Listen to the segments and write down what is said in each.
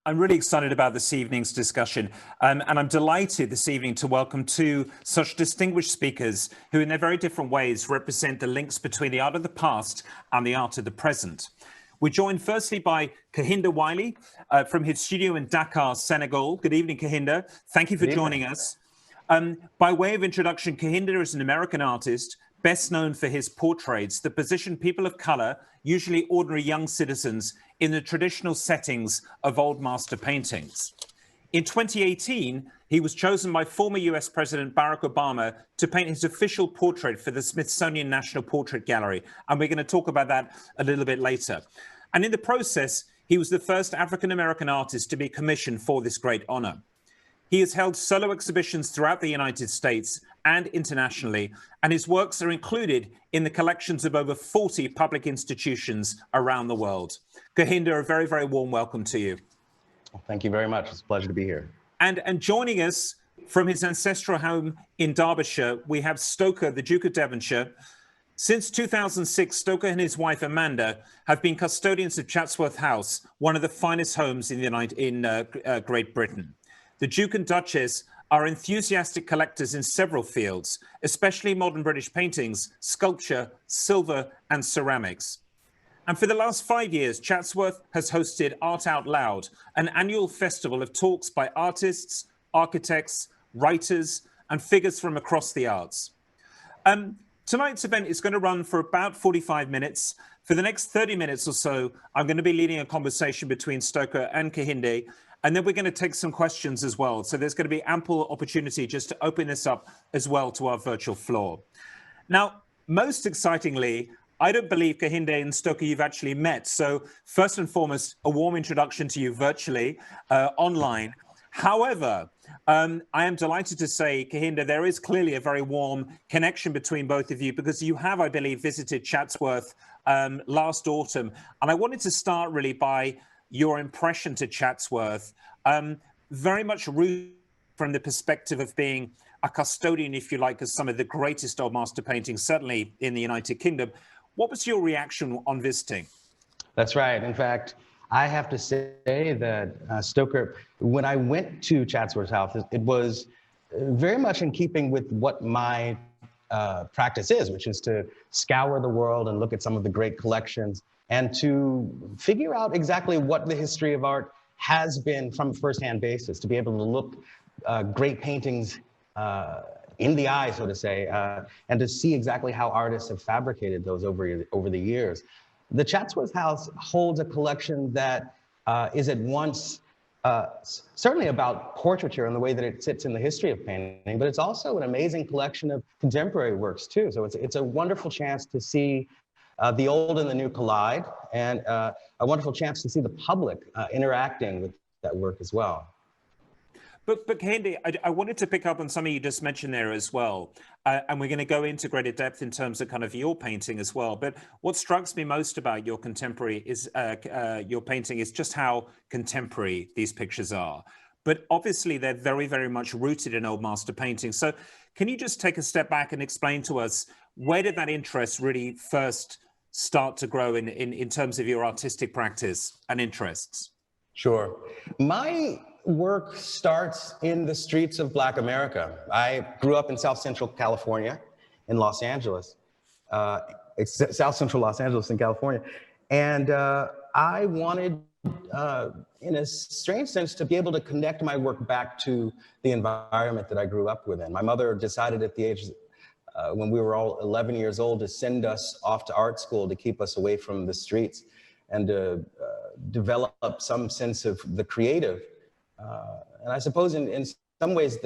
I'm really excited about this evening's discussion, and I'm delighted this evening to welcome two such distinguished speakers who in their very different ways represent the links between the art of the past and the art of the present. We're joined firstly by Kehinde Wiley from his studio in Dakar, Senegal. Good evening, Kehinde. Thank you for joining us. By way of introduction, Kehinde is an American artist best known for his portraits that position people of color, usually ordinary young citizens, in the traditional settings of old master paintings. In 2018, he was chosen by former US President Barack Obama to paint his official portrait for the Smithsonian National Portrait Gallery. And we're going to talk about that a little bit later. And in the process, he was the first African-American artist to be commissioned for this great honor. He has held solo exhibitions throughout the United States and internationally, and his works are included in the collections of over 40 public institutions around the world. Kehinde, a very, very warm welcome to you. Thank you very much. It's a pleasure to be here. And joining us from his ancestral home in Derbyshire, we have Stoker, the Duke of Devonshire. Since 2006, Stoker and his wife Amanda have been custodians of Chatsworth House, one of the finest homes in Great Britain. The Duke and Duchess are enthusiastic collectors in several fields, especially modern British paintings, sculpture, silver, and ceramics. And for the last 5 years, Chatsworth has hosted Art Out Loud, an annual festival of talks by artists, architects, writers, and figures from across the arts. Tonight's event is going to run for about 45 minutes. For the next 30 minutes or so, I'm going to be leading a conversation between Stoker and Kehinde, and then we're going to take some questions as well. So there's going to be ample opportunity just to open this up as well to our virtual floor. Now, most excitingly, I don't believe, Kehinde and Stoker, you've actually met. So first and foremost, a warm introduction to you virtually, online. However, I am delighted to say, Kehinde, there is clearly a very warm connection between both of you because you have, I believe, visited Chatsworth last autumn. And I wanted to start really by your impression to Chatsworth, very much rooted from the perspective of being a custodian, if you like, of some of the greatest old master paintings, certainly in the United Kingdom. What was your reaction on visiting? That's right. In fact, I have to say that, Stoker, when I went to Chatsworth House, it was very much in keeping with what my practice is, which is to scour the world and look at some of the great collections and to figure out exactly what the history of art has been from a firsthand basis, to be able to look great paintings in the eye, so to say, and to see exactly how artists have fabricated those over the years. The Chatsworth House holds a collection that is at once certainly about portraiture and the way that it sits in the history of painting, but it's also an amazing collection of contemporary works too. So it's a wonderful chance to see the old and the new collide, and a wonderful chance to see the public interacting with that work as well. But Kehinde, I wanted to pick up on something you just mentioned there as well, and we're going to go into greater depth in terms of kind of your painting as well. But what strikes me most about your contemporary is your painting is just how contemporary these pictures are. But obviously, they're very, very much rooted in old master painting. So can you just take a step back and explain to us, where did that interest really first start to grow in terms of your artistic practice and interests? Sure. My work starts in the streets of Black America. I grew up in South Central California, in Los Angeles. It's South Central Los Angeles in California. And I wanted, in a strange sense, to be able to connect my work back to the environment that I grew up within. My mother decided at the age when we were all 11 years old to send us off to art school to keep us away from the streets and to develop some sense of the creative. And I suppose in some ways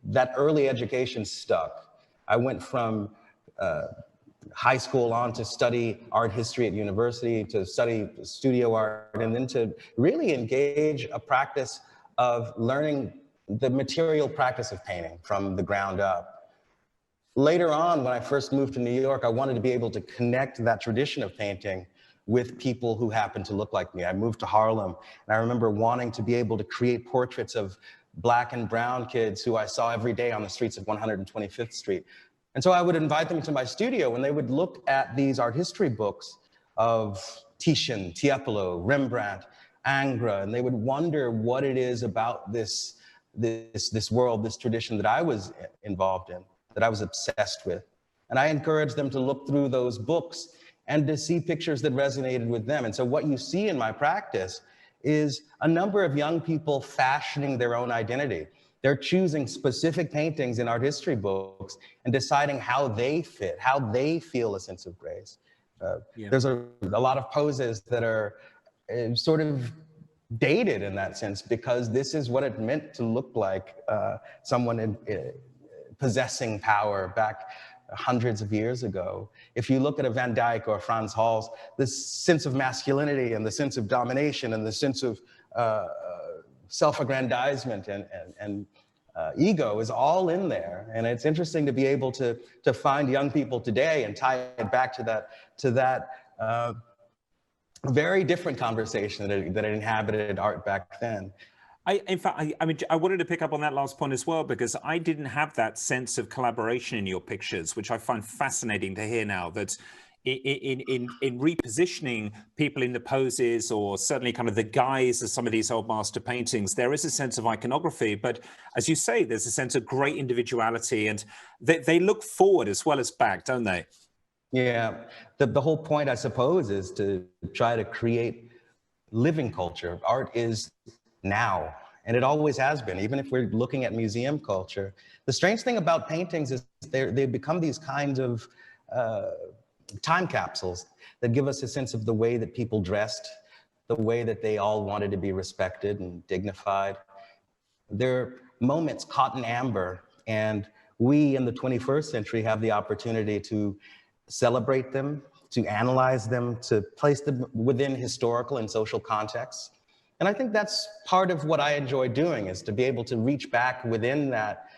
that early education stuck. I went from high school on to study art history at university, to study studio art, and then to really engage a practice of learning the material practice of painting from the ground up. Later on, when I first moved to New York, I wanted to be able to connect that tradition of painting with people who happened to look like me. I moved to Harlem, and I remember wanting to be able to create portraits of Black and brown kids who I saw every day on the streets of 125th Street. And so I would invite them to my studio, and they would look at these art history books of Titian, Tiepolo, Rembrandt, Angra, and they would wonder what it is about this world, this tradition that I was involved in, that I was obsessed with. And I encouraged them to look through those books and to see pictures that resonated with them. And so what you see in my practice is a number of young people fashioning their own identity. They're choosing specific paintings in art history books and deciding how they fit, how they feel a sense of grace. There's a lot of poses that are sort of dated in that sense, because this is what it meant to look like someone possessing power back hundreds of years ago. If you look at a Van Dyck or a Frans Hals, this sense of masculinity and the sense of domination and the sense of self-aggrandizement and ego is all in there. And it's interesting to be able to find young people today and tie it back to that very different conversation that inhabited art back then. In fact, I wanted to pick up on that last point as well, because I didn't have that sense of collaboration in your pictures, which I find fascinating to hear now, that in repositioning people in the poses, or certainly kind of the guise of some of these old master paintings, there is a sense of iconography, but as you say, there's a sense of great individuality, and they look forward as well as back, don't they? Yeah, the whole point, I suppose, is to try to create living culture. Art is now, and it always has been, even if we're looking at museum culture. The strange thing about paintings is they become these kinds of time capsules that give us a sense of the way that people dressed, the way that they all wanted to be respected and dignified. They're moments caught in amber, and we in the 21st century have the opportunity to celebrate them, to analyze them, to place them within historical and social contexts. And I think that's part of what I enjoy doing, is to be able to reach back within that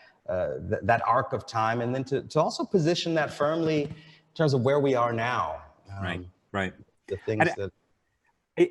arc of time, and then to also position that firmly in terms of where we are now. Right. The things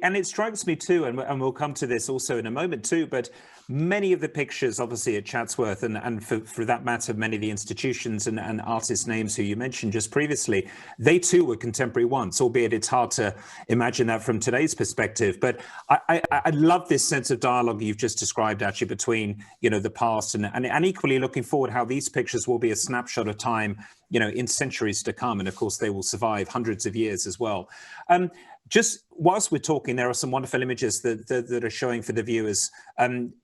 And it strikes me too, and we'll come to this also in a moment too, but many of the pictures, obviously, at Chatsworth, and for that matter, many of the institutions and artists' names who you mentioned just previously, they too were contemporary once, albeit it's hard to imagine that from today's perspective. But I love this sense of dialogue you've just described, actually, between, the past and equally looking forward, how these pictures will be a snapshot of time, in centuries to come. And of course, they will survive hundreds of years as well. Just whilst we're talking, there are some wonderful images that are showing for the viewers,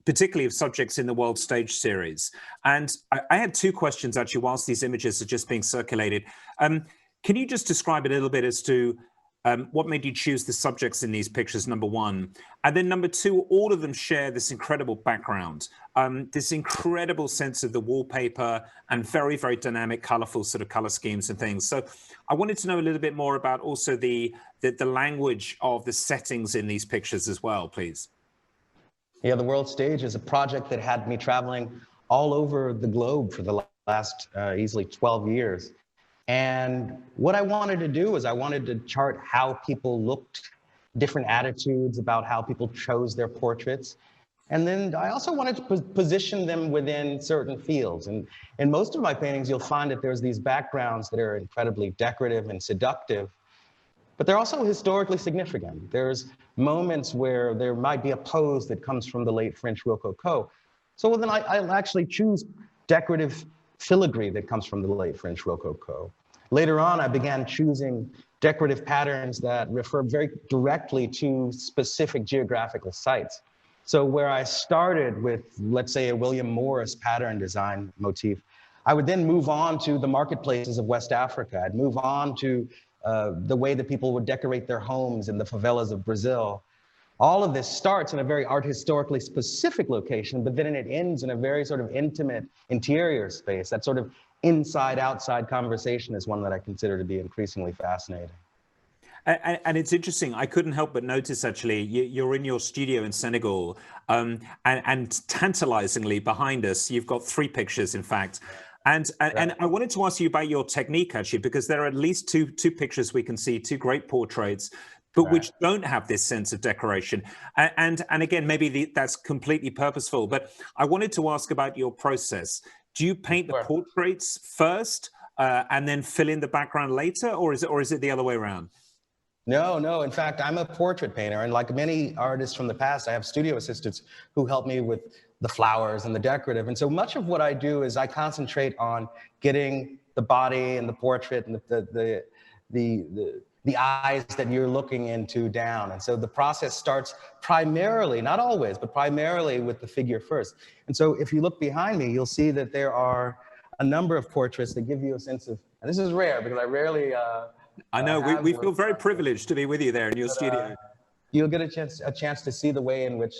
particularly of subjects in the World Stage series. And I had two questions, actually, whilst these images are just being circulated. Can you just describe a little bit as to what made you choose the subjects in these pictures, number one? And then number two, all of them share this incredible background, this incredible sense of the wallpaper and very, very dynamic, colorful sort of color schemes and things. So I wanted to know a little bit more about also the language of the settings in these pictures as well, please. Yeah, the World Stage is a project that had me traveling all over the globe for the last easily 12 years. And what I wanted to do is I wanted to chart how people looked, different attitudes about how people chose their portraits. And then I also wanted to position them within certain fields. And in most of my paintings, you'll find that there's these backgrounds that are incredibly decorative and seductive, but they're also historically significant. There's moments where there might be a pose that comes from the late French Rococo. So then I'll actually choose decorative filigree that comes from the late French Rococo. Later on, I began choosing decorative patterns that refer very directly to specific geographical sites. So where I started with, let's say, a William Morris pattern design motif, I would then move on to the marketplaces of West Africa. I'd move on to the way that people would decorate their homes in the favelas of Brazil. All of this starts in a very art historically specific location, but then it ends in a very sort of intimate interior space. That sort of inside-outside conversation is one that I consider to be increasingly fascinating. And it's interesting. I couldn't help but notice, actually, you're in your studio in Senegal, and tantalizingly behind us, you've got three pictures, in fact. And I wanted to ask you about your technique, actually, because there are at least two pictures we can see, two great portraits, but which don't have this sense of decoration. And again, maybe that's completely purposeful, but I wanted to ask about your process. Do you paint the portraits first and then fill in the background later, or is it the other way around? No, no. In fact, I'm a portrait painter, and like many artists from the past, I have studio assistants who help me with the flowers and the decorative. And so much of what I do is I concentrate on getting the body and the portrait and the eyes that you're looking into down. And so the process starts primarily, not always, but primarily with the figure first. And so if you look behind me, you'll see that there are a number of portraits that give you a sense of, and this is rare because I rarely I know, we feel very privileged to be with you there in your studio. You'll get a chance to see the way in which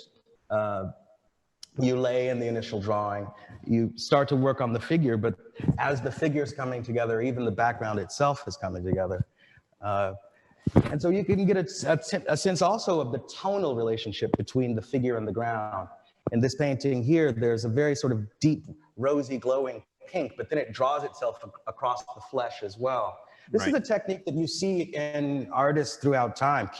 you lay in the initial drawing. You start to work on the figure, but as the figure's coming together, even the background itself is coming together. And so you can get a sense also of the tonal relationship between the figure and the ground. In this painting here, there's a very sort of deep, rosy, glowing pink, but then it draws itself across the flesh as well. This is a technique that you see in artists throughout time.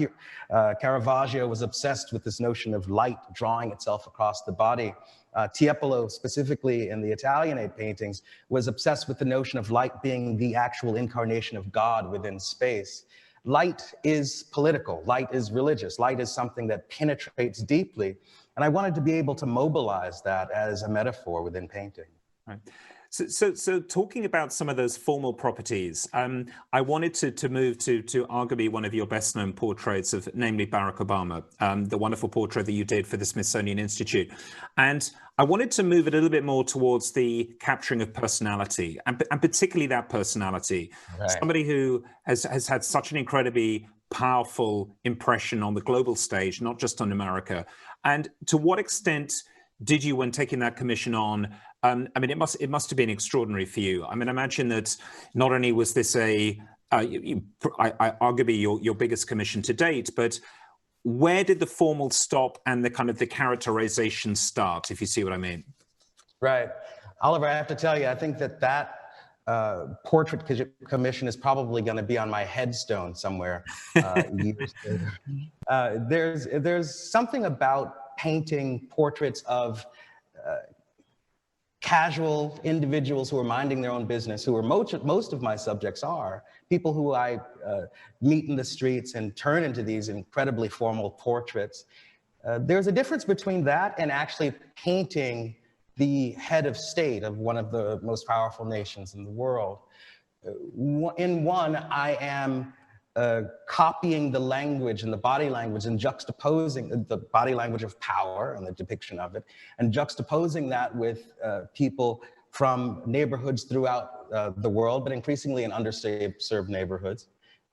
Caravaggio was obsessed with this notion of light drawing itself across the body. Tiepolo, specifically in the Italianate paintings, was obsessed with the notion of light being the actual incarnation of God within space. Light is political, light is religious, light is something that penetrates deeply. And I wanted to be able to mobilize that as a metaphor within painting. Right. So talking about some of those formal properties, I wanted to move to arguably one of your best known portraits of, namely Barack Obama, the wonderful portrait that you did for the Smithsonian Institute. And I wanted to move it a little bit more towards the capturing of personality, and particularly that personality. Right. Somebody who has had such an incredibly powerful impression on the global stage, not just on America. And to what extent did you, when taking that commission on, I mean, it must have been extraordinary for you. I mean, imagine that not only was this arguably your biggest commission to date, but where did the formal stop and the kind of the characterization start, if you see what I mean? Right. Oliver, I have to tell you, I think that portrait commission is probably going to be on my headstone somewhere years later. There's something about painting portraits of casual individuals who are minding their own business, who are most of my subjects are, people who I meet in the streets and turn into these incredibly formal portraits. There's a difference between that and actually painting the head of state of one of the most powerful nations in the world. In one, I am copying the language and the body language and juxtaposing the body language of power and the depiction of it, and juxtaposing that with people from neighborhoods throughout the world, but increasingly in underserved neighborhoods.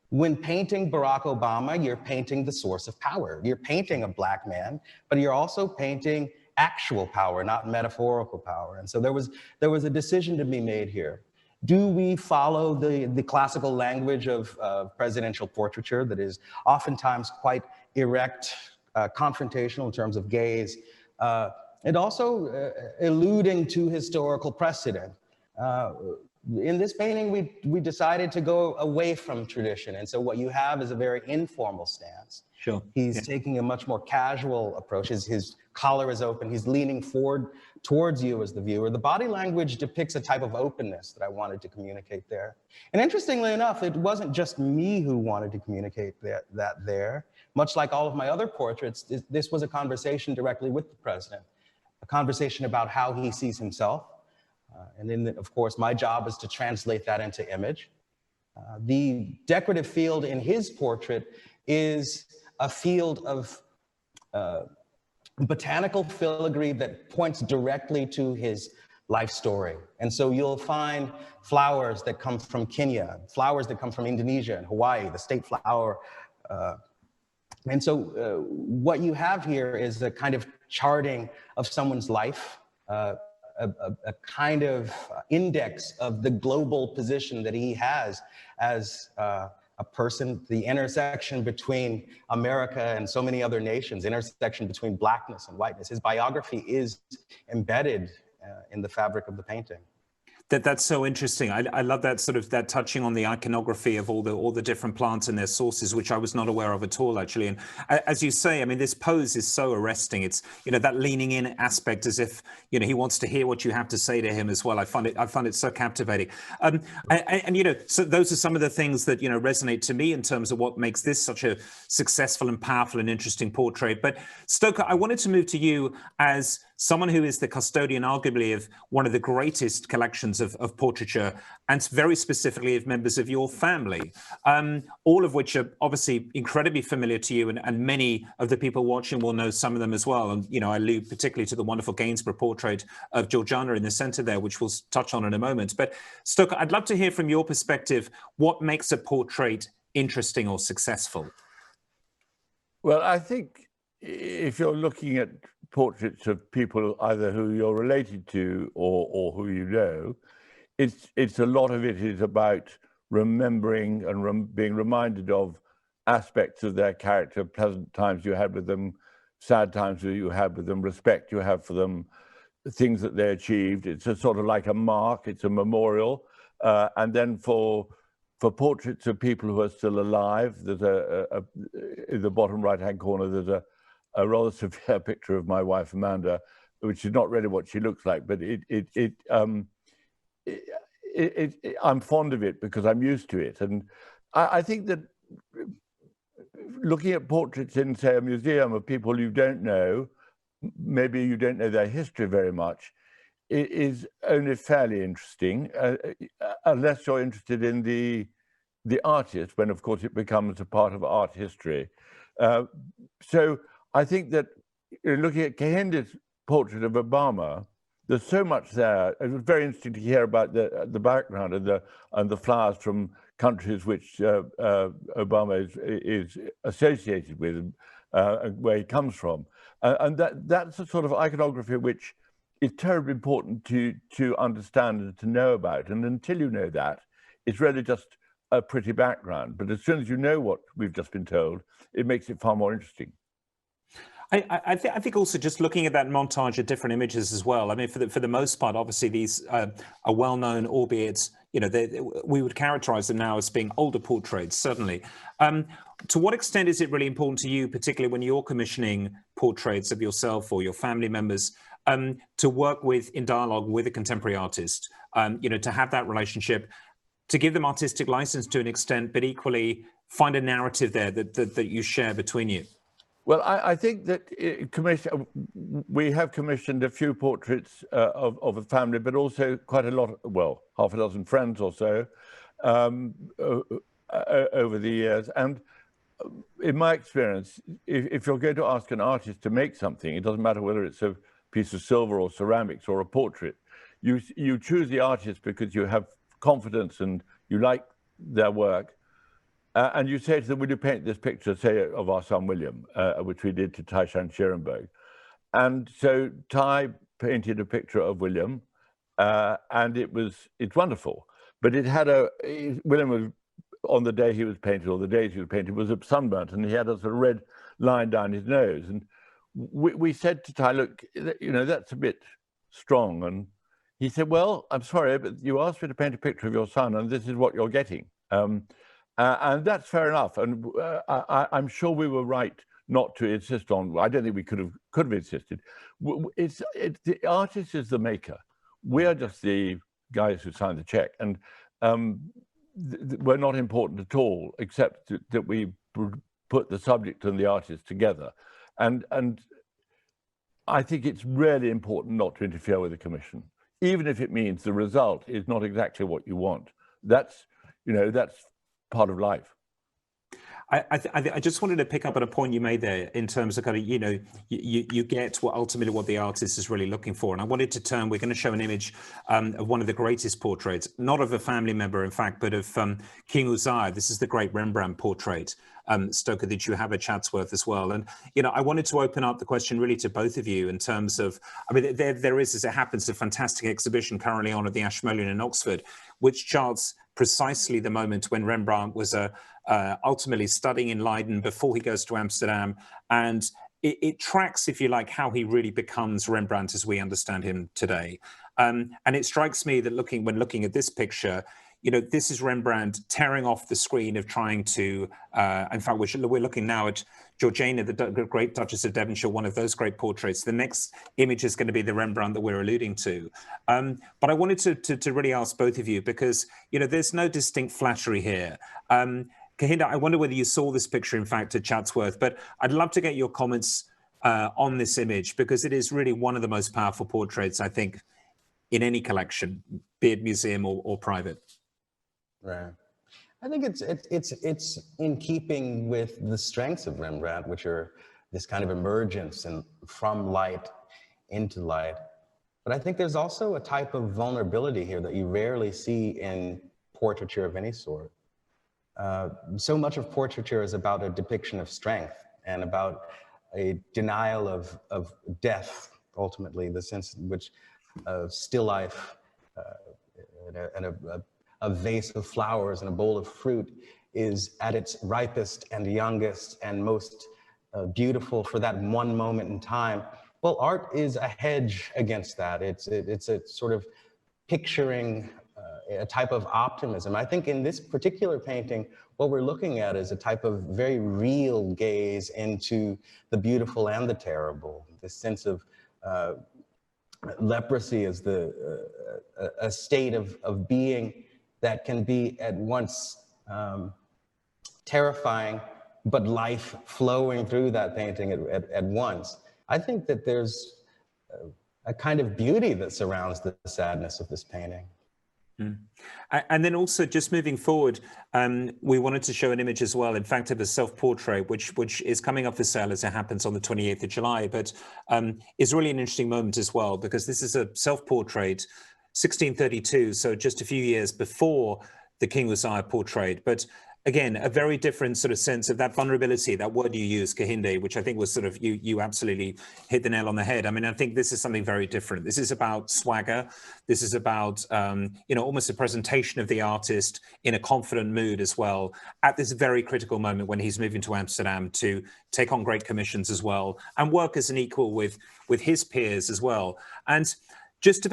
When painting Barack Obama, you're painting the source of power. You're painting a Black man, but you're also painting actual power, not metaphorical power. And so there was a decision to be made here. Do we follow the classical language of presidential portraiture that is oftentimes quite erect, confrontational in terms of gaze, and also alluding to historical precedent? In this painting, we decided to go away from tradition. And so what you have is a very informal stance. Sure. He's taking a much more casual approach. His collar is open. He's leaning forward towards you as the viewer. The body language depicts a type of openness that I wanted to communicate there. And interestingly enough, it wasn't just me who wanted to communicate that there. Much like all of my other portraits, this was a conversation directly with the president, a conversation about how he sees himself. And then, of course, my job is to translate that into image. The decorative field in his portrait is a field of botanical filigree that points directly to his life story. And so you'll find flowers that come from Kenya, flowers that come from Indonesia and Hawaii, the state flower. And so what you have here is a kind of charting of someone's life, a kind of index of the global position that he has as a person, the intersection between America and so many other nations, intersection between Blackness and whiteness. His biography is embedded in the fabric of the painting. That's so interesting. I love that sort of that touching on the iconography of all the different plants and their sources, which I was not aware of at all, actually. And as you say, I mean, this pose is so arresting. It's, you know, that leaning in aspect, as if, you know, he wants to hear what you have to say to him as well. I find it so captivating. And you know, so those are some of the things that, you know, resonate to me in terms of what makes this such a successful and powerful and interesting portrait. But Stoker, I wanted to move to you as someone who is the custodian, arguably, of one of the greatest collections of portraiture, and very specifically of members of your family, all of which are obviously incredibly familiar to you, and many of the people watching will know some of them as well. And, you know, I allude particularly to the wonderful Gainsborough portrait of Georgiana in the center there, which we'll touch on in a moment. But Stoker, I'd love to hear from your perspective, what makes a portrait interesting or successful? Well, I think if you're looking at portraits of people either who you're related to or who you know, it's a lot of it is about remembering and being reminded of aspects of their character, pleasant times you had with them, sad times that you had with them, respect you have for them, things that they achieved. It's a sort of like a mark, it's a memorial. And then for portraits of people who are still alive, there's in the bottom right-hand corner, there's a rather severe picture of my wife Amanda, which is not really what she looks like, but I'm fond of it because I'm used to it. And I think that looking at portraits in, say, a museum of people you don't know, maybe you don't know their history very much, it is only fairly interesting, unless you're interested in the artist, when of course it becomes a part of art history. So I think that looking at Kehinde's portrait of Obama, there's so much there. It was very interesting to hear about the background and the flowers from countries which Obama is associated with, where he comes from, and that's a sort of iconography which is terribly important to understand and to know about. And until you know that, it's really just a pretty background. But as soon as you know what we've just been told, it makes it far more interesting. I think also just looking at that montage of different images as well. I mean, for the most part, obviously these are well-known, albeit, you know, we would characterize them now as being older portraits, certainly. To what extent is it really important to you, particularly when you're commissioning portraits of yourself or your family members, to work in dialogue with a contemporary artist, you know, to have that relationship, to give them artistic license to an extent, but equally find a narrative there that you share between you? Well, I think that we have commissioned a few portraits of a family, but also quite a lot, well, half a dozen friends or so over the years. And in my experience, if you're going to ask an artist to make something, it doesn't matter whether it's a piece of silver or ceramics or a portrait, you choose the artist because you have confidence and you like their work. And you say to them, will you paint this picture, say, of our son William, which we did to Tyshan Scherenberg. And so Ty painted a picture of William, and it's wonderful. But it had William was, on the day he was painted, or the days he was painted, was sunburnt, and he had a sort of red line down his nose. And we said to Ty, look, you know, that's a bit strong. And he said, well, I'm sorry, but you asked me to paint a picture of your son, and this is what you're getting. And that's fair enough. And I'm sure we were right not to insist on. I don't think we could have insisted. The artist is the maker. We are just the guys who sign the check, and we're not important at all, except that we put the subject and the artist together. And I think it's really important not to interfere with the commission, even if it means the result is not exactly what you want. That's part of life. I just wanted to pick up on a point you made there in terms of kind of, you know, you get ultimately what the artist is really looking for. And I wanted to turn, we're going to show an image of one of the greatest portraits, not of a family member, in fact, but of King Uzziah. This is the great Rembrandt portrait, Stoker, that you have at Chatsworth as well. And, you know, I wanted to open up the question really to both of you in terms of, I mean, there is, as it happens, a fantastic exhibition currently on at the Ashmolean in Oxford, which charts precisely the moment when Rembrandt was ultimately studying in Leiden before he goes to Amsterdam. And it tracks, if you like, how he really becomes Rembrandt as we understand him today. And it strikes me that when looking at this picture, you know, this is Rembrandt tearing off the screen of trying to, in fact, we're looking now at Georgiana, the great Duchess of Devonshire, one of those great portraits. The next image is going to be the Rembrandt that we're alluding to. But I wanted to really ask both of you, because, you know, there's no distinct flattery here. Kehinde, I wonder whether you saw this picture, in fact, at Chatsworth, but I'd love to get your comments on this image, because it is really one of the most powerful portraits, I think, in any collection, be it museum or private. Right. I think it's in keeping with the strengths of Rembrandt, which are this kind of emergence and from light into light. But I think there's also a type of vulnerability here that you rarely see in portraiture of any sort. So much of portraiture is about a depiction of strength and about a denial of death, ultimately, the sense in which still life and a vase of flowers and a bowl of fruit is at its ripest and youngest and most beautiful for that one moment in time. Well, art is a hedge against that. It's a sort of picturing a type of optimism. I think in this particular painting, what we're looking at is a type of very real gaze into the beautiful and the terrible. This sense of leprosy as a state of being that can be at once terrifying, but life flowing through that painting at once. I think that there's a kind of beauty that surrounds the sadness of this painting. Mm. And then also, just moving forward, we wanted to show an image as well, in fact, of a self-portrait, which is coming up for sale as it happens on the 28th of July, but is really an interesting moment as well, because this is a self-portrait, 1632, so just a few years before the King was portrait. But again, a very different sort of sense of that vulnerability, that word you used, Kehinde, which I think was sort of, you absolutely hit the nail on the head. I mean, I think this is something very different. This is about swagger. This is about, you know, almost a presentation of the artist in a confident mood as well, at this very critical moment when he's moving to Amsterdam to take on great commissions as well, and work as an equal with his peers as well. And just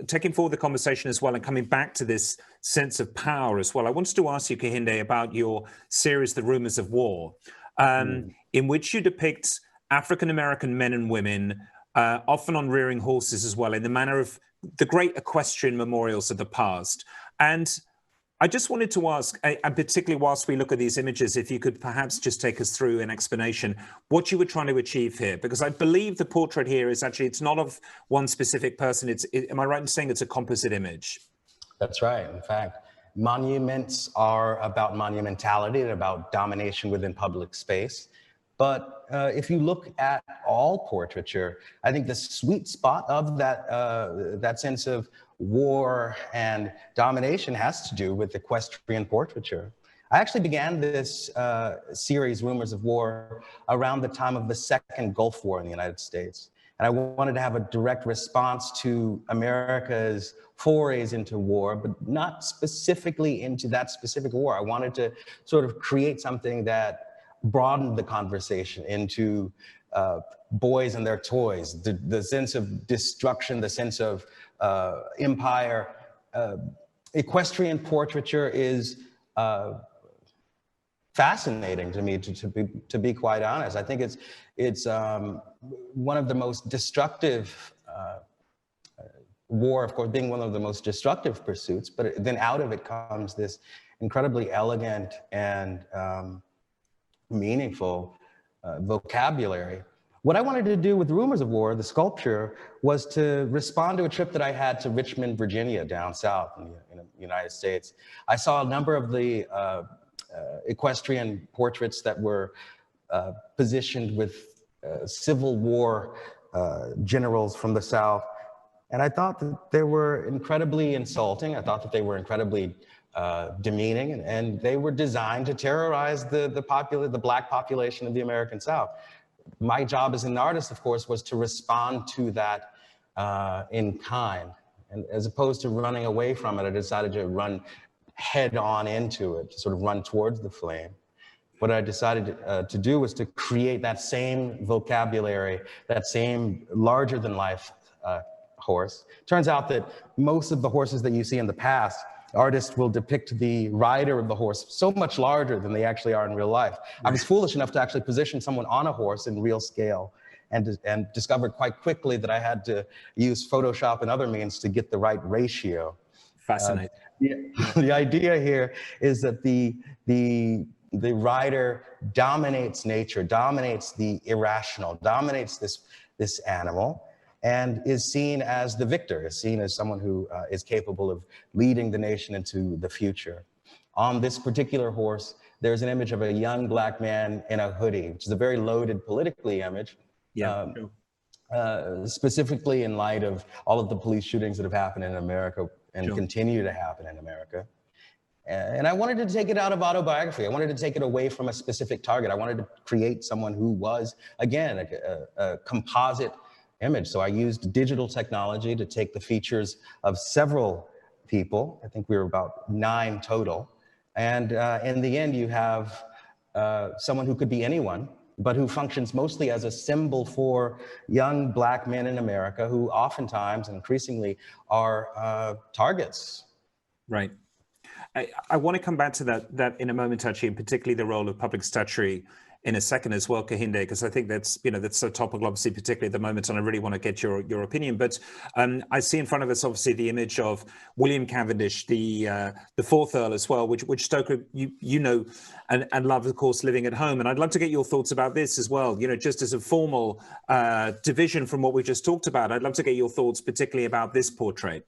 taking forward the conversation as well and coming back to this sense of power as well, I wanted to ask you, Kehinde, about your series, The Rumors of War, in which you depict African-American men and women, often on rearing horses as well, in the manner of the great equestrian memorials of the past. And I just wanted to ask, and particularly whilst we look at these images, if you could perhaps just take us through an explanation, what you were trying to achieve here, because I believe the portrait here is actually, it's not of one specific person. Am I right in saying it's a composite image? That's right. In fact, monuments are about monumentality and about domination within public space. But if you look at all portraiture, I think the sweet spot of that sense of war and domination has to do with equestrian portraiture. I actually began this series, Rumors of War, around the time of the Second Gulf War in the United States. And I wanted to have a direct response to America's forays into war, but not specifically into that specific war. I wanted to sort of create something that broadened the conversation into boys and their toys, the sense of destruction, the sense of empire. Equestrian portraiture is fascinating to me, to be quite honest. I think it's one of the most destructive, war, of course, being one of the most destructive pursuits, but then out of it comes this incredibly elegant and meaningful vocabulary. What I wanted to do with Rumors of War, the sculpture, was to respond to a trip that I had to Richmond, Virginia, down south in the United States. I saw a number of the equestrian portraits that were positioned with Civil War generals from the South. And I thought that they were incredibly insulting. I thought that they were incredibly demeaning, and they were designed to terrorize the Black population of the American South. My job as an artist, of course, was to respond to that in kind. And as opposed to running away from it, I decided to run head on into it, to sort of run towards the flame. What I decided to do was to create that same vocabulary, that same larger than life horse. Turns out that most of the horses that you see in the past, artists will depict the rider of the horse so much larger than they actually are in real life. I was foolish enough to actually position someone on a horse in real scale, and discovered quite quickly that I had to use Photoshop and other means to get the right ratio. Fascinating. The idea here is that the rider dominates nature, dominates the irrational, dominates this animal, and is seen as the victor, is seen as someone who is capable of leading the nation into the future. On this particular horse, there's an image of a young black man in a hoodie, which is a very loaded politically image. Yeah. Specifically in light of all of the police shootings that have happened in America and continue to happen in America. And I wanted to take it out of autobiography. I wanted to take it away from a specific target. I wanted to create someone who was, again, a composite image. So I used digital technology to take the features of several people. I think we were about 9 total. And in the end, you have someone who could be anyone, but who functions mostly as a symbol for young black men in America who oftentimes and increasingly are targets. Right. I want to come back to that in a moment, actually, and particularly the role of public statuary in a second as well, Kehinde, because I think that's so topical, obviously, particularly at the moment, and I really want to get your opinion. But I see in front of us, obviously, the image of William Cavendish, the fourth Earl as well, which Stoker you know and love, of course, living at home. And I'd love to get your thoughts about this as well. Just as a formal division from what we just talked about, I'd love to get your thoughts, particularly about this portrait.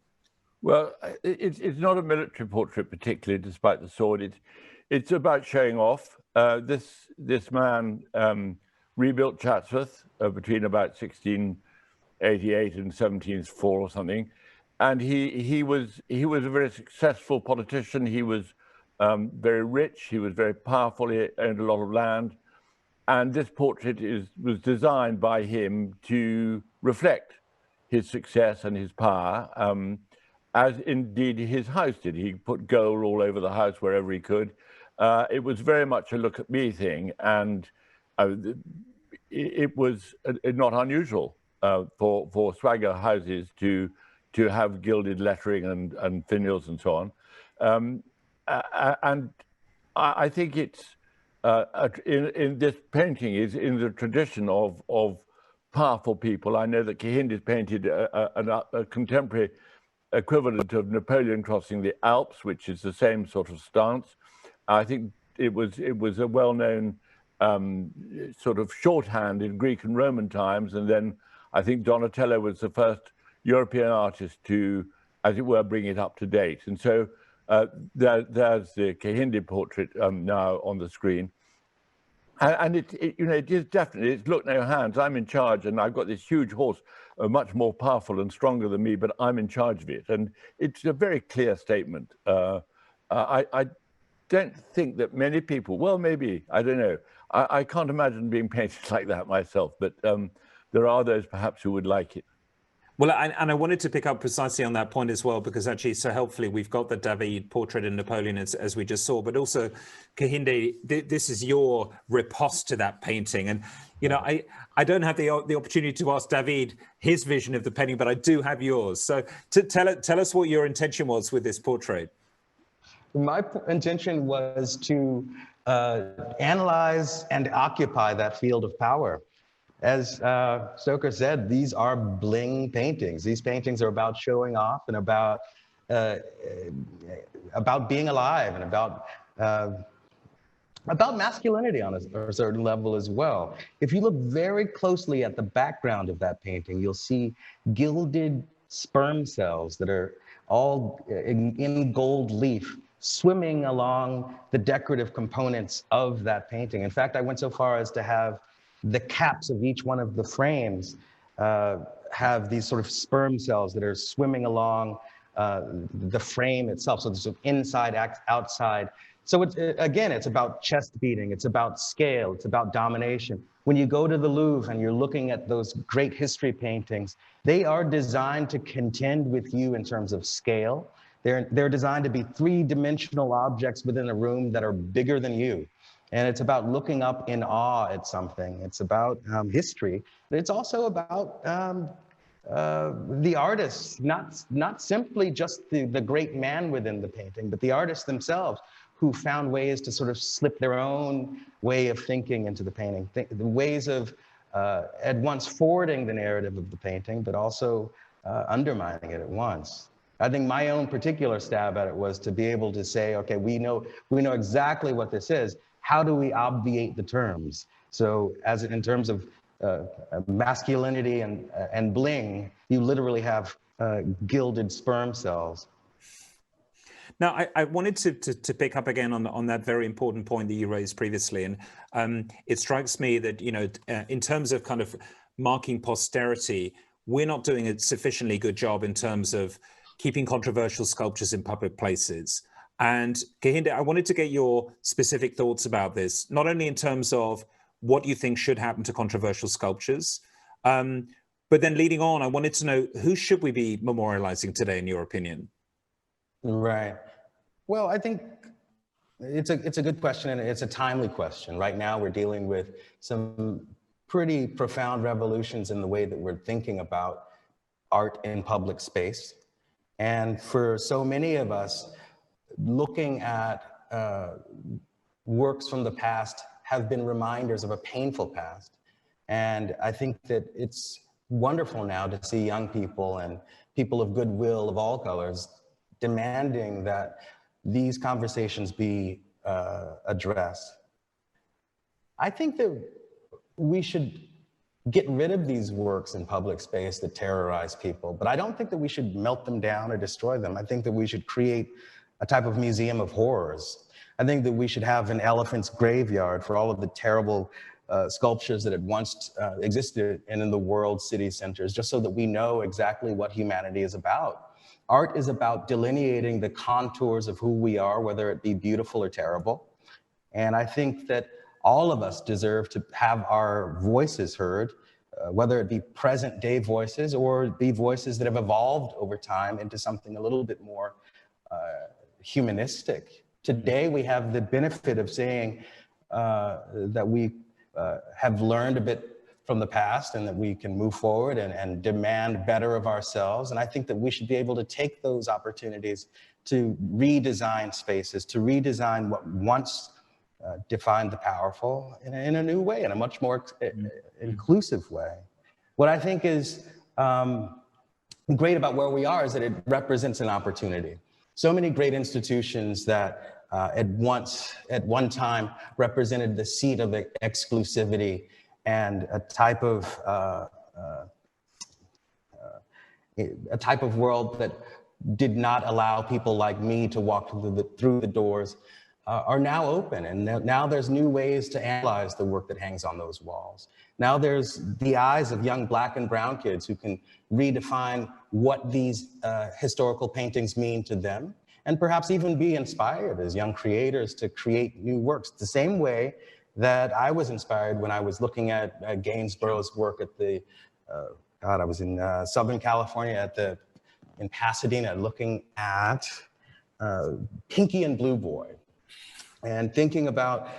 Well, it's not a military portrait particularly, despite the sword. It's about showing off. This man rebuilt Chatsworth between about 1688 and 1704 or something, and he was a very successful politician. He was very rich. He was very powerful. He owned a lot of land, and this portrait was designed by him to reflect his success and his power. As indeed his house did. He put gold all over the house wherever he could. It was very much a look at me thing, and it was not unusual for swagger houses to have gilded lettering and finials and so on. And I think it's in this painting is in the tradition of powerful people. I know that Kehinde painted a contemporary equivalent of Napoleon crossing the Alps, which is the same sort of stance. I think it was a well-known sort of shorthand in Greek and Roman times, and then I think Donatello was the first European artist to, as it were, bring it up to date. And so there's the Kehinde portrait now on the screen. And it is definitely, it's look no hands, I'm in charge, and I've got this huge horse, much more powerful and stronger than me, but I'm in charge of it. And it's a very clear statement. I don't think that many people, well, maybe, I don't know. I can't imagine being painted like that myself, but there are those perhaps who would like it. Well, and I wanted to pick up precisely on that point as well, because actually, so helpfully, we've got the David portrait of Napoleon as we just saw, but also, Kehinde, this is your riposte to that painting. And, I don't have the opportunity to ask David his vision of the painting, but I do have yours. So tell us what your intention was with this portrait. My intention was to analyze and occupy that field of power. As Stoker said, these are bling paintings. These paintings are about showing off and about being alive and about masculinity on a certain level as well. If you look very closely at the background of that painting, you'll see gilded sperm cells that are all in gold leaf swimming along the decorative components of that painting. In fact, I went so far as to have the caps of each one of the frames have these sort of sperm cells that are swimming along the frame itself. So there's an inside, outside. So it's about chest beating. It's about scale. It's about domination. When you go to the Louvre and you're looking at those great history paintings, they are designed to contend with you in terms of scale. They're designed to be three-dimensional objects within a room that are bigger than you. And it's about looking up in awe at something. It's about history, but it's also about the artists, not simply just the great man within the painting, but the artists themselves who found ways to sort of slip their own way of thinking into the painting, the ways of at once forwarding the narrative of the painting, but also undermining it at once. I think my own particular stab at it was to be able to say, okay, we know exactly what this is. How do we obviate the terms? So in terms of masculinity and bling, you literally have gilded sperm cells. Now, I wanted to pick up again on that very important point that you raised previously, and it strikes me that, you know, in terms of kind of marking posterity, we're not doing a sufficiently good job in terms of keeping controversial sculptures in public places. And Kehinde, I wanted to get your specific thoughts about this, not only in terms of what you think should happen to controversial sculptures, but then leading on, I wanted to know, who should we be memorializing today, in your opinion? Right. Well, I think it's a good question, and it's a timely question. Right now, we're dealing with some pretty profound revolutions in the way that we're thinking about art in public space. And for so many of us, looking at works from the past have been reminders of a painful past. And I think that it's wonderful now to see young people and people of goodwill of all colors demanding that these conversations be addressed. I think that we should get rid of these works in public space that terrorize people, but I don't think that we should melt them down or destroy them. I think that we should create a type of museum of horrors. I think that we should have an elephant's graveyard for all of the terrible sculptures that had once existed in the world's city centers, just so that we know exactly what humanity is about. Art is about delineating the contours of who we are, whether it be beautiful or terrible. And I think that all of us deserve to have our voices heard, whether it be present day voices or be voices that have evolved over time into something a little bit more humanistic. Today, we have the benefit of saying that we have learned a bit from the past and that we can move forward and demand better of ourselves. And I think that we should be able to take those opportunities to redesign spaces, to redesign what once defined the powerful in a new way, in a much more inclusive way. What I think is great about where we are is that it represents an opportunity. So many great institutions that at one time represented the seat of exclusivity and a type of world that did not allow people like me to walk through the doors are now open. And now there's new ways to analyze the work that hangs on those walls. Now there's the eyes of young Black and brown kids who can redefine what these historical paintings mean to them, and perhaps even be inspired as young creators to create new works, the same way that I was inspired when I was looking at Gainsborough's work at the, I was in Southern California in Pasadena, looking at Pinky and Blue Boy, and thinking about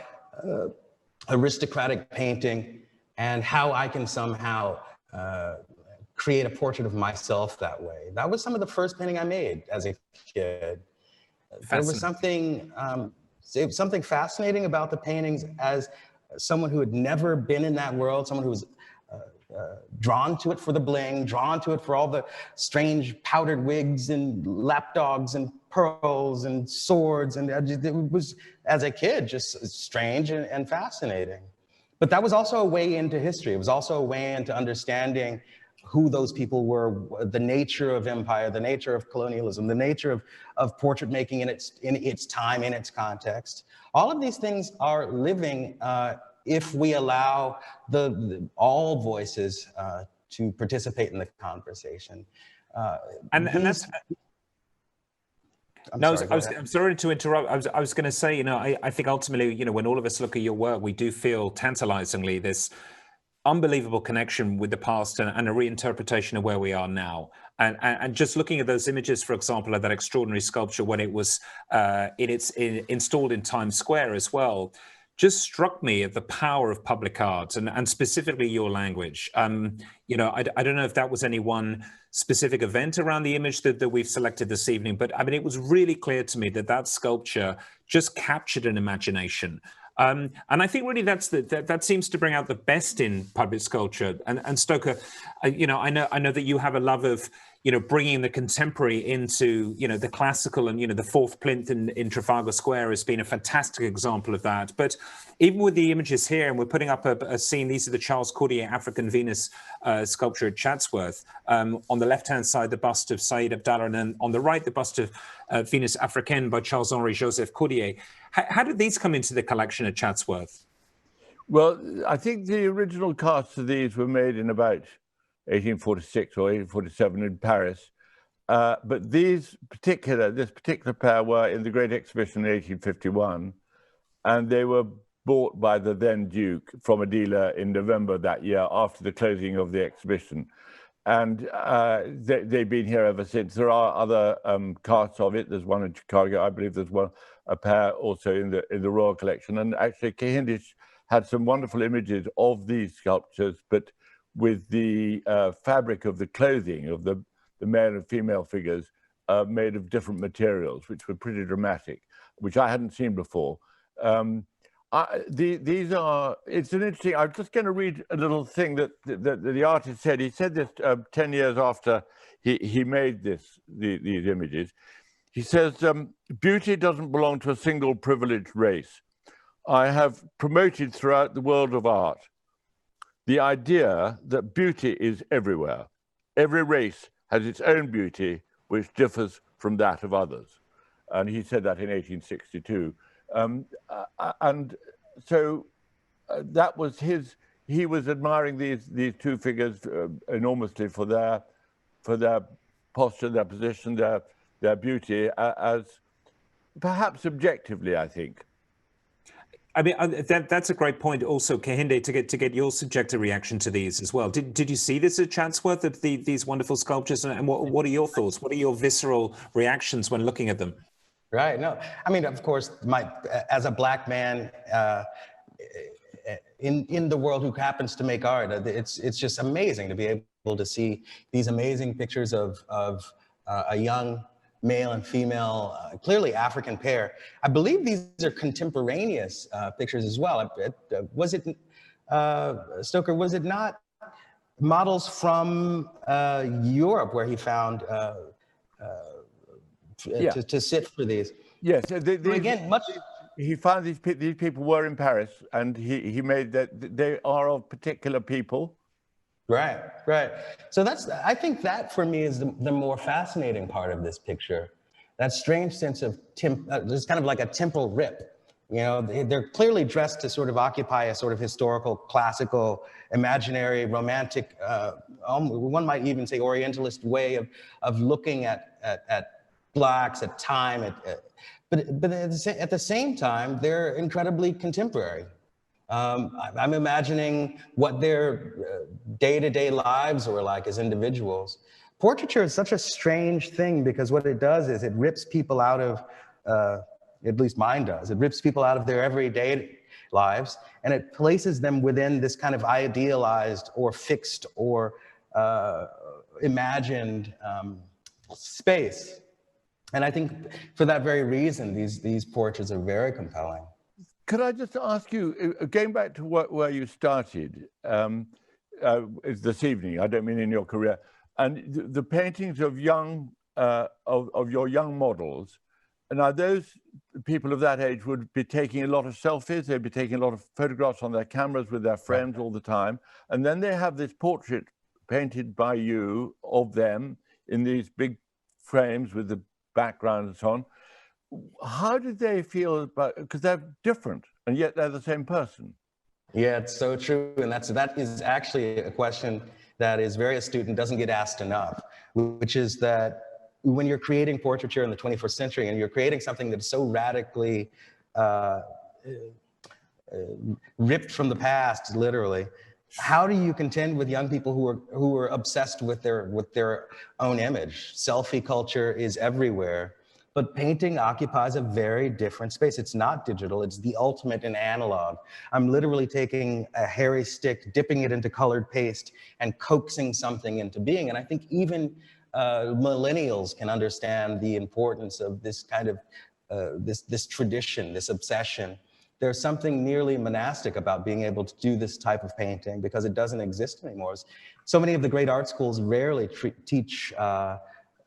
aristocratic painting and how I can somehow create a portrait of myself that way. That was some of the first painting I made as a kid. There was something fascinating about the paintings as someone who had never been in that world, someone who was drawn to it for the bling, drawn to it for all the strange powdered wigs and lapdogs and pearls and swords. And it was, as a kid, just strange and fascinating. But that was also a way into history. It was also a way into understanding who those people were, the nature of empire, the nature of colonialism, the nature of portrait making in its time, in its context. All of these things are living if we allow all voices to participate in the conversation. I'm sorry to interrupt. I was going to say, I think ultimately, when all of us look at your work, we do feel tantalizingly this unbelievable connection with the past and a reinterpretation of where we are now. And just looking at those images, for example, of that extraordinary sculpture when it was installed in Times Square as well, just struck me at the power of public art and specifically your language. You know, I don't know if that was any one specific event around the image that we've selected this evening, but I mean, it was really clear to me that that sculpture just captured an imagination. And I think really that seems to bring out the best in public sculpture. And Stoker, you know, I know that you have a love of, you know, bringing the contemporary into, you know, the classical, and, you know, the fourth plinth in Trafalgar Square has been a fantastic example of that. But even with the images here, and we're putting up a scene, these are the Charles Cordier African Venus sculpture at Chatsworth. On the left-hand side, the bust of Said Abdallah, and then on the right, the bust of Venus Africaine by Charles-Henri Joseph Cordier. How did these come into the collection at Chatsworth? Well, I think the original casts of these were made in about 1846 or 1847 in Paris. But this particular pair were in the Great Exhibition in 1851, and they were bought by the then Duke from a dealer in November that year after the closing of the exhibition. And they've been here ever since. There are other casts of it. There's one in Chicago. I believe there's a pair also in the Royal Collection. And actually, Cavendish had some wonderful images of these sculptures, but with the fabric of the clothing of the male and female figures made of different materials, which were pretty dramatic, which I hadn't seen before. These are, it's an interesting, I'm just going to read a little thing that the artist said. He said this 10 years after he made these images. He says, beauty doesn't belong to a single privileged race. I have promoted throughout the world of art the idea that beauty is everywhere. Every race has its own beauty, which differs from that of others. And he said that in 1862. And so that was he was admiring these two figures enormously for their posture, their position, their beauty, as perhaps objectively, I think. I mean, that's a great point also, Kehinde, to get your subjective reaction to these as well. Did you see this at Chatsworth, of these wonderful sculptures? And what are your thoughts? What are your visceral reactions when looking at them? Right. No, I mean, of course, as a Black man in the world who happens to make art, it's just amazing to be able to see these amazing pictures of a young male and female, clearly African pair. I believe these are contemporaneous pictures as well. Was it, Stoker, was it not models from Europe where he found to sit for these? Yes. Again, he found these people were in Paris, and he made that they are of particular people. Right, right. So I think that for me is the more fascinating part of this picture. That strange sense of, there's kind of like a temporal rip. You know, they're clearly dressed to sort of occupy a sort of historical, classical, imaginary, romantic, one might even say Orientalist way of looking at Blacks, at time, but at the same time, they're incredibly contemporary. I'm imagining what their day-to-day lives were like as individuals. Portraiture is such a strange thing because what it does is it rips people out of, at least mine does, it rips people out of their everyday lives and it places them within this kind of idealized or fixed or imagined space. And I think for that very reason, these portraits are very compelling. Could I just ask you, going back to where you started this evening, I don't mean in your career, and the paintings of of your young models, now those people of that age would be taking a lot of selfies, they'd be taking a lot of photographs on their cameras with their friends all the time, and then they have this portrait painted by you of them in these big frames with the background and so on. How did they feel about, because they're different and yet they're the same person? Yeah, it's so true. And that is actually a question that is very astute and doesn't get asked enough, which is that when you're creating portraiture in the 21st century and you're creating something that's so radically ripped from the past, literally, how do you contend with young people who are obsessed with their own image? Selfie culture is everywhere. but painting occupies a very different space. It's not digital, it's the ultimate in analog. I'm literally taking a hairy stick, dipping it into colored paste, and coaxing something into being. And I think even millennials can understand the importance of this kind of, this tradition, this obsession. There's something nearly monastic about being able to do this type of painting because it doesn't exist anymore. So many of the great art schools rarely teach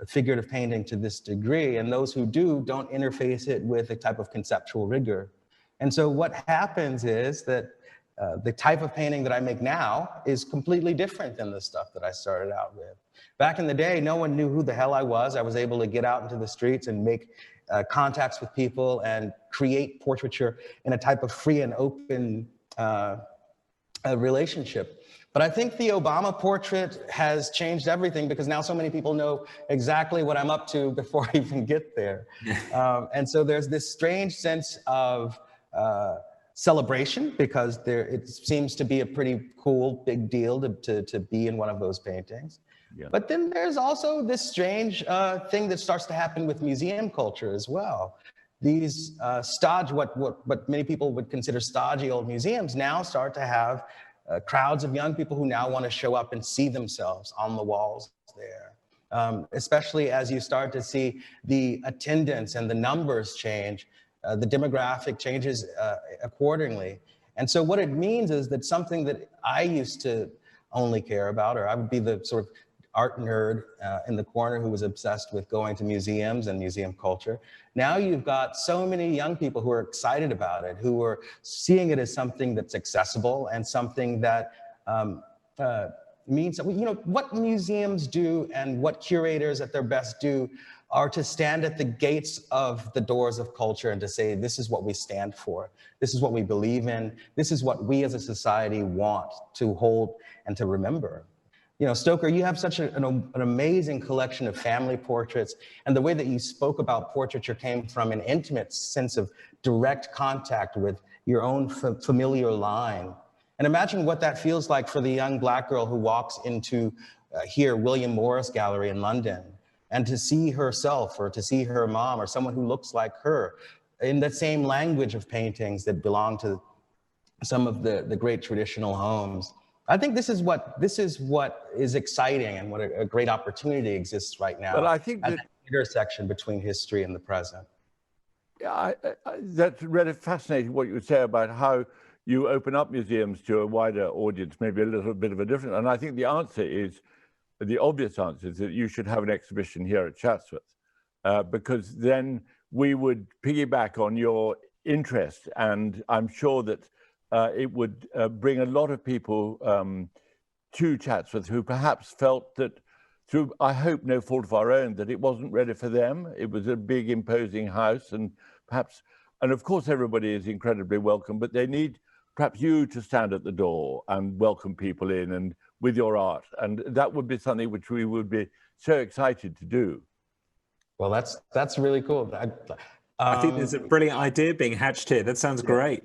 figurative painting to this degree, and those who do don't interface it with a type of conceptual rigor. And so what happens is that the type of painting that I make now is completely different than the stuff that I started out with. Back in the day, no one knew who the hell I was. I was able to get out into the streets and make contacts with people and create portraiture in a type of free and open relationship. But I think the Obama portrait has changed everything because now so many people know exactly what I'm up to before I even get there. And so there's this strange sense of celebration because it seems to be a pretty cool, big deal to be in one of those paintings. Yeah. But then there's also this strange thing that starts to happen with museum culture as well. These what many people would consider stodgy old museums now start to have crowds of young people who now want to show up and see themselves on the walls there. Especially as you start to see the attendance and the numbers change, the demographic changes accordingly. And so what it means is that something that I used to only care about, or I would be the sort of art nerd in the corner who was obsessed with going to museums and museum culture. Now you've got so many young people who are excited about it, who are seeing it as something that's accessible and something that means, you know, what museums do and what curators at their best do are to stand at the gates of the doors of culture and to say, this is what we stand for. This is what we believe in. This is what we as a society want to hold and to remember. You know, Stoker, you have such an amazing collection of family portraits, and the way that you spoke about portraiture came from an intimate sense of direct contact with your own familiar line. And imagine what that feels like for the young Black girl who walks into here, William Morris Gallery in London, and to see herself or to see her mom or someone who looks like her in the same language of paintings that belong to some of the great traditional homes. I think this is what is exciting and what a great opportunity exists right now. Well, I think that intersection between history and the present. Yeah, that's really fascinating what you would say about how you open up museums to a wider audience, maybe a little bit of a different. And I think the answer is, the obvious answer is that you should have an exhibition here at Chatsworth, because then we would piggyback on your interest, and I'm sure that it would bring a lot of people to Chatsworth who perhaps felt that, through, I hope, no fault of our own, that it wasn't ready for them. It was a big, imposing house, and perhaps, and of course everybody is incredibly welcome, but they need perhaps you to stand at the door and welcome people in and with your art. And that would be something which we would be so excited to do. Well, that's really cool. I think there's a brilliant idea being hatched here. That sounds great.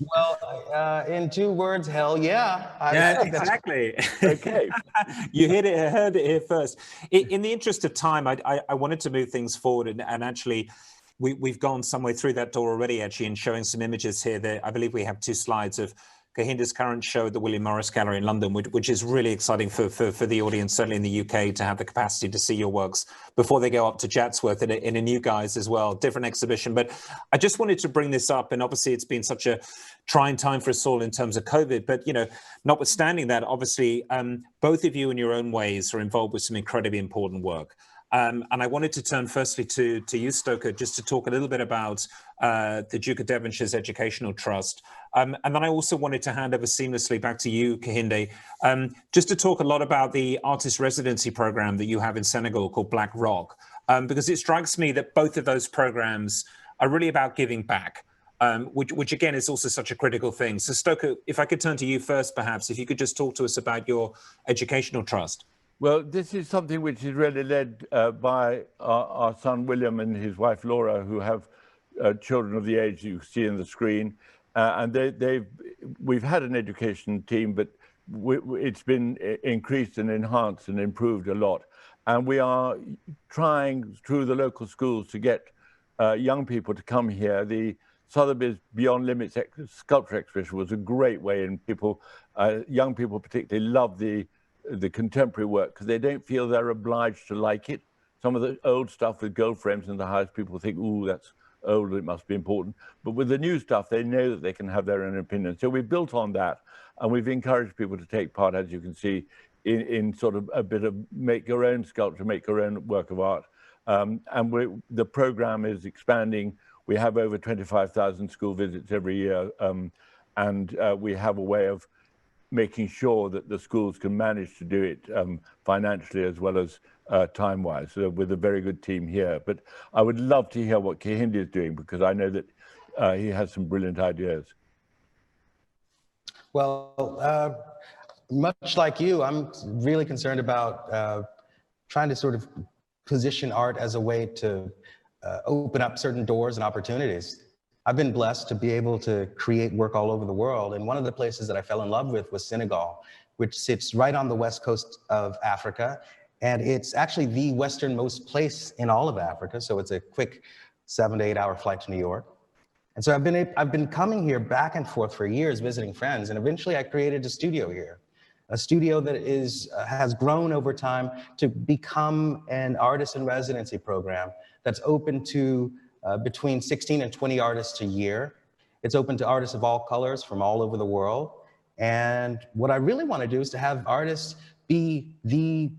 Well, in 2 words, hell yeah. Yeah, exactly. Okay. You heard it here first. In the interest of time, I wanted to move things forward, and actually, we've gone some way through that door already, actually, in showing some images here. That I believe we have 2 slides of Kehinde's current show at the William Morris Gallery in London, which is really exciting for the audience, certainly in the UK, to have the capacity to see your works before they go up to Chatsworth in a new guise as well, different exhibition. But I just wanted to bring this up, and obviously it's been such a trying time for us all in terms of COVID, but, you know, notwithstanding that, obviously, both of you in your own ways are involved with some incredibly important work. And I wanted to turn firstly to you, Stoker, just to talk a little bit about the Duke of Devonshire's Educational Trust. And then I also wanted to hand over seamlessly back to you, Kehinde, just to talk a lot about the artist residency program that you have in Senegal called Black Rock, because it strikes me that both of those programs are really about giving back, which again is also such a critical thing. So Stoker, if I could turn to you first, perhaps, if you could just talk to us about your Educational Trust. Well, this is something which is really led by our son William and his wife Laura, who have children of the age you see in the screen. And we've had an education team, but it's been increased and enhanced and improved a lot. And we are trying through the local schools to get young people to come here. The SOTHEBY'S Beyond Limits sculpture exhibition was a great way, and people, young people particularly, love the contemporary work because they don't feel they're obliged to like it. Some of the old stuff with gold frames in the house, people think, ooh, that's old, it must be important. But with the new stuff, they know that they can have their own opinion. So we built on that, and we've encouraged people to take part, as you can see, in sort of a bit of make your own sculpture, make your own work of art. And the program is expanding. We have over 25,000 school visits every year, and we have a way of making sure that the schools can manage to do it financially as well as time-wise, with a very good team here. But I would love to hear what Kehinde is doing, because I know that he has some brilliant ideas. Well, much like you, I'm really concerned about trying to sort of position art as a way to open up certain doors and opportunities. I've been blessed to be able to create work all over the world. And one of the places that I fell in love with was Senegal, which sits right on the west coast of Africa. And it's actually the westernmost place in all of Africa. So it's a quick 7 to 8 hour flight to New York. And so I've been coming here back and forth for years, visiting friends. And eventually I created a studio here, a studio that has grown over time to become an artist in residency program that's open to between 16 and 20 artists a year. It's open to artists of all colors from all over the world. And what I really want to do is to have artists be the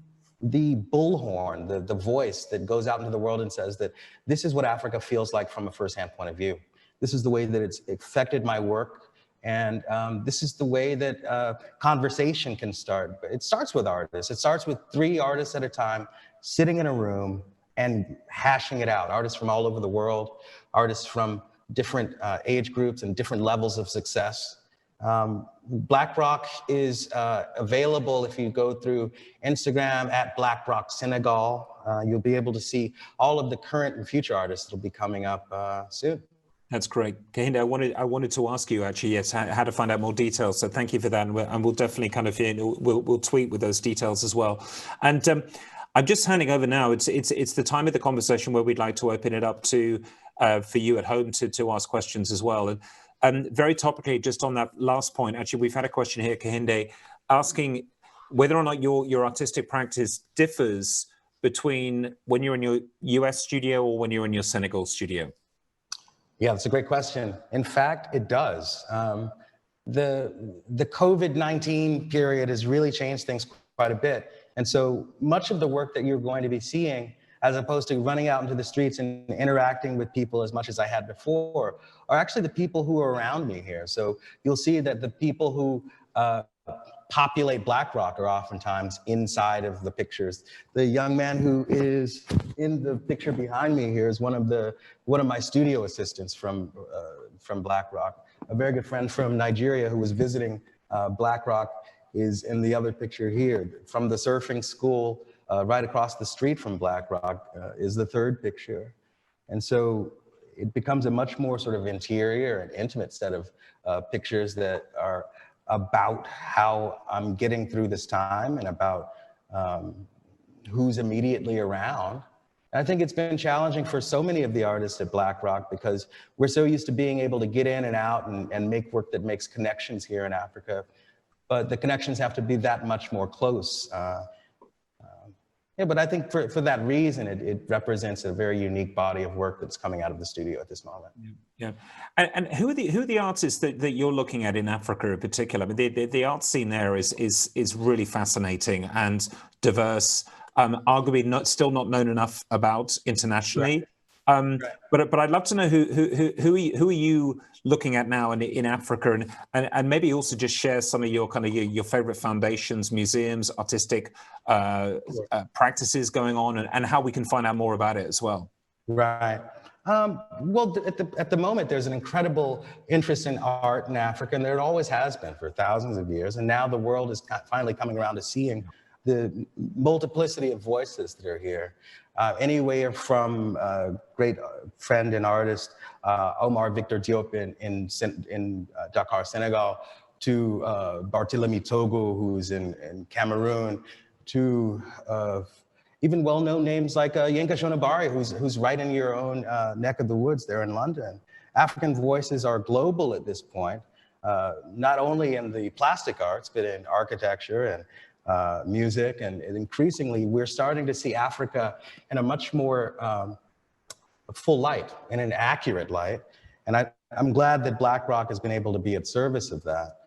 bullhorn, the voice that goes out into the world and says that this is what Africa feels like from a firsthand point of view. This is the way that it's affected my work. And this is the way that conversation can start. But it starts with artists. It starts with 3 artists at a time, sitting in a room and hashing it out. Artists from all over the world, artists from different age groups and different levels of success. BlackRock is available if you go through Instagram at BlackRock Senegal. You'll be able to see all of the current and future artists that will be coming up soon. That's great. Kehinde, I wanted to ask you actually, yes, how to find out more details. So thank you for that. And we'll definitely kind of, we'll tweet with those details as well. And I'm just handing over now. It's the time of the conversation where we'd like to open it up to for you at home to ask questions as well. And very topically, just on that last point, actually, we've had a question here, Kehinde, asking whether or not your artistic practice differs between when you're in your US studio or when you're in your Senegal studio. Yeah, that's a great question. In fact, it does. The COVID-19 period has really changed things quite a bit. And so much of the work that you're going to be seeing, as opposed to running out into the streets and interacting with people as much as I had before, are actually the people who are around me here. So you'll see that the people who populate BlackRock are oftentimes inside of the pictures. The young man who is in the picture behind me here is one of my studio assistants from BlackRock. A very good friend from Nigeria who was visiting BlackRock is in the other picture here. From the surfing school right across the street from BlackRock is the third picture. And so it becomes a much more sort of interior and intimate set of pictures that are about how I'm getting through this time and about who's immediately around. And I think it's been challenging for so many of the artists at BlackRock because we're so used to being able to get in and out and make work that makes connections here in Africa. But the connections have to be that much more close. Yeah, but I think for that reason, it represents a very unique body of work that's coming out of the studio at this moment. Yeah, and who are the artists that you're looking at in Africa in particular? I mean, the art scene there is really fascinating and diverse. Arguably still not known enough about internationally. Right. But I'd love to know who are you looking at now in Africa, and maybe also just share some of your favorite foundations, museums, artistic practices going on, and how we can find out more about it as well. Right. Well, at the moment, there's an incredible interest in art in Africa, and there always has been for thousands of years. And now the world is finally coming around to seeing the multiplicity of voices that are here. Anywhere from great friend and artist Omar Victor Diop in Dakar, Senegal, to Barthélemy Togo, who's in Cameroon, to even well-known names like Yinka Shonibari, who's right in your own neck of the woods there in London. African voices are global at this point, not only in the plastic arts, but in architecture and music. And increasingly, we're starting to see Africa in a much more full light, in an accurate light. And I'm glad that BlackRock has been able to be at service of that.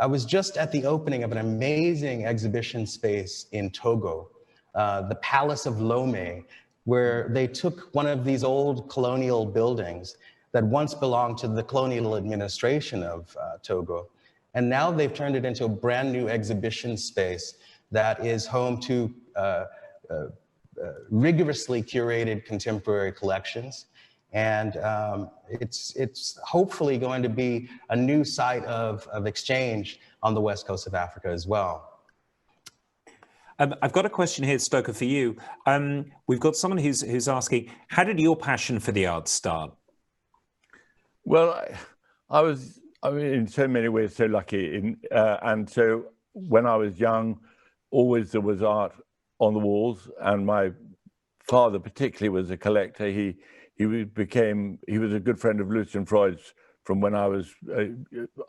I was just at the opening of an amazing exhibition space in Togo, the Palace of Lomé, where they took one of these old colonial buildings that once belonged to the colonial administration of Togo. And now they've turned it into a brand new exhibition space that is home to rigorously curated contemporary collections. And it's hopefully going to be a new site of exchange on the west coast of Africa as well. I've got a question here, Stoker, for you. We've got someone who's asking, how did your passion for the arts start? Well, I mean, in so many ways, so lucky. And so when I was young, always there was art on the walls. And my father particularly was a collector. He was a good friend of Lucian Freud's from when I was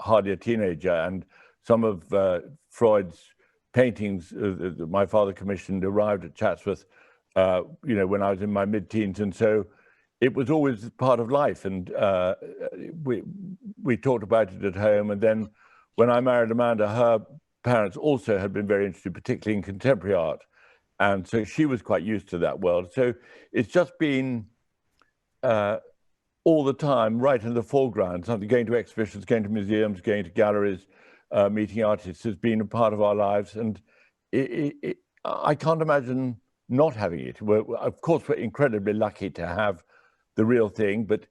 hardly a teenager. And some of Freud's paintings that my father commissioned arrived at Chatsworth, when I was in my mid-teens. And so it was always part of life. And we talked about it at home. And then when I married Amanda, her parents also had been very interested, particularly in contemporary art. And so she was quite used to that world. So it's just been all the time right in the foreground. Something going to exhibitions, going to museums, going to galleries, meeting artists has been a part of our lives. And I can't imagine not having it. Of course, we're incredibly lucky to have the real thing, but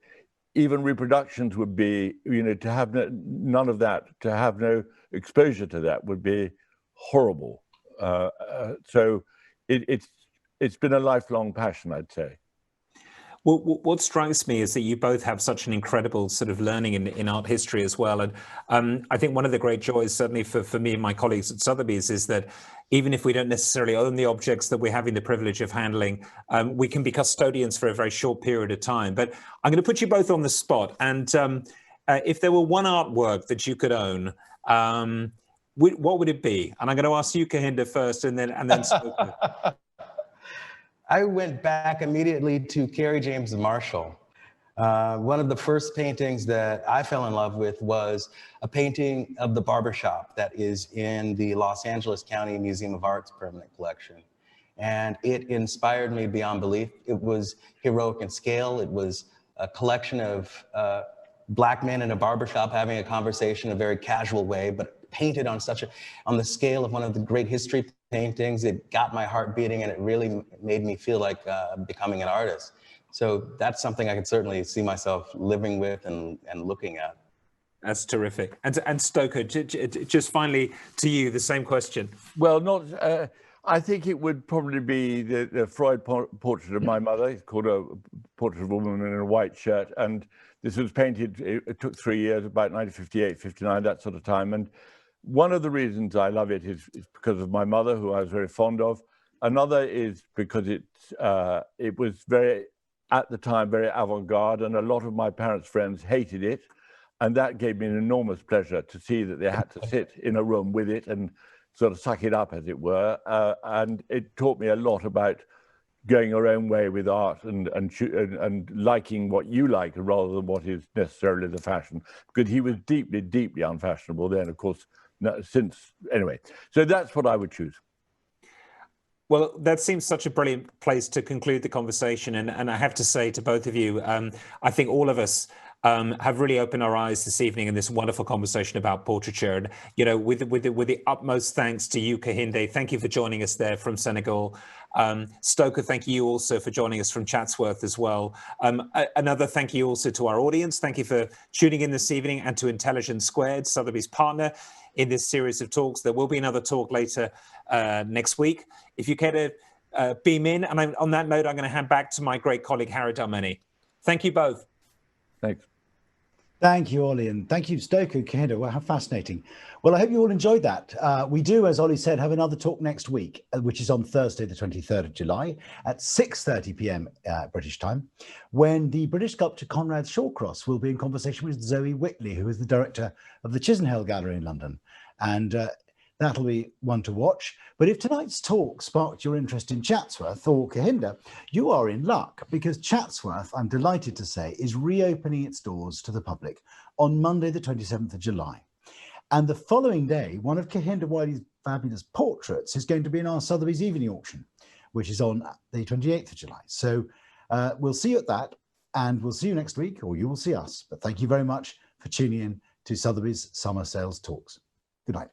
even reproductions would be, to have none of that, to have no exposure to that would be horrible. So it's been a lifelong passion, I'd say. Well, what strikes me is that you both have such an incredible sort of learning in art history as well. And I think one of the great joys, certainly for me and my colleagues at Sotheby's, is that even if we don't necessarily own the objects that we're having the privilege of handling, we can be custodians for a very short period of time. But I'm going to put you both on the spot. And if there were one artwork that you could own, what would it be? And I'm going to ask you, Kehinde, first, and then Stoker. I went back immediately to Kerry James Marshall. One of the first paintings that I fell in love with was a painting of the barbershop that is in the Los Angeles County Museum of Art's permanent collection. And it inspired me beyond belief. It was heroic in scale. It was a collection of Black men in a barbershop having a conversation in a very casual way, but painted on on the scale of one of the great history paintings. It got my heart beating, and it really made me feel like becoming an artist. So that's something I could certainly see myself living with and looking at. That's terrific. And Stoker, just finally to you, the same question. Well, I think it would probably be the Freud portrait of my mother. It's called a portrait of a woman in a white shirt. And this was painted, it took 3 years, about 1958, 59, that sort of time. And one of the reasons I love it is because of my mother, who I was very fond of. Another is because it was very, at the time, very avant-garde, and a lot of my parents' friends hated it. And that gave me an enormous pleasure to see that they had to sit in a room with it and sort of suck it up, as it were. And it taught me a lot about going your own way with art and liking what you like rather than what is necessarily the fashion. Because he was deeply, deeply unfashionable then, of course, anyway. So that's what I would choose. Well, that seems such a brilliant place to conclude the conversation. And I have to say to both of you, I think all of us have really opened our eyes this evening in this wonderful conversation about portraiture. And, with the utmost thanks to you, Kehinde. Thank you for joining us there from Senegal. Stoker, thank you also for joining us from Chatsworth as well. Another thank you also to our audience. Thank you for tuning in this evening, and to Intelligence Squared, Sotheby's partner in this series of talks. There will be another talk later next week. If you care to beam in, and on that note, I'm going to hand back to my great colleague, Harry Dalmeny. Thank you both. Thanks. Thank you, Ollie, and thank you, Stoker, Kehinde. Well, how fascinating. Well, I hope you all enjoyed that. We do, as Ollie said, have another talk next week, which is on Thursday, the 23rd of July at 6:30 p.m. British time, when the British sculptor Conrad Shawcross will be in conversation with Zoé Whitley, who is the director of the Chisenhale Gallery in London. And that'll be one to watch. But if tonight's talk sparked your interest in Chatsworth or Kehinde, you are in luck, because Chatsworth, I'm delighted to say, is reopening its doors to the public on Monday, the 27th of July. And the following day, one of Kehinde Wiley's fabulous portraits is going to be in our Sotheby's evening auction, which is on the 28th of July. So we'll see you at that, and we'll see you next week, or you will see us. But thank you very much for tuning in to Sotheby's Summer Sales Talks. Good night.